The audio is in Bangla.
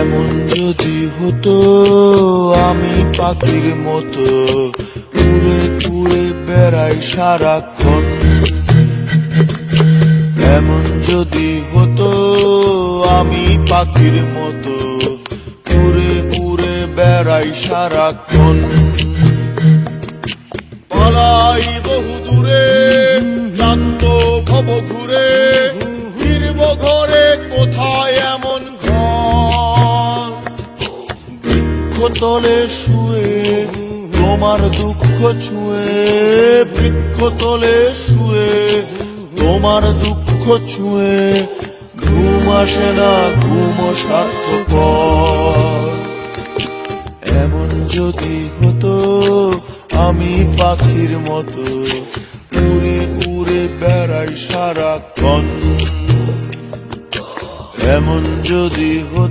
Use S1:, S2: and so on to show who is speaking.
S1: এমন যদি হতো আমি পাখির মতো উড়ে উড়ে বেড়াই সারাক্ষণ। এমন যদি হতো আমি পাখির মতো উড়ে উড়ে বেড়াই সারাক্ষণ। পালাই বহু দূরে ক্লান্ত ভব ঘুরে, ফিরব ঘরে কোথায় এমন ঘর। বৃক্ষতলে শুয়ে তোমার দুঃখ ছুঁয়ে, বৃক্ষতলে শুয়ে তোমার দুঃখ ছুঁয়ে, ঘুম আসে না ঘুম স্বার্থপর। এমন যদি হতো আমি পাখির মতো উড়ে উড়ে বেড়াই সারাক্ষণ। এমন যদি হতো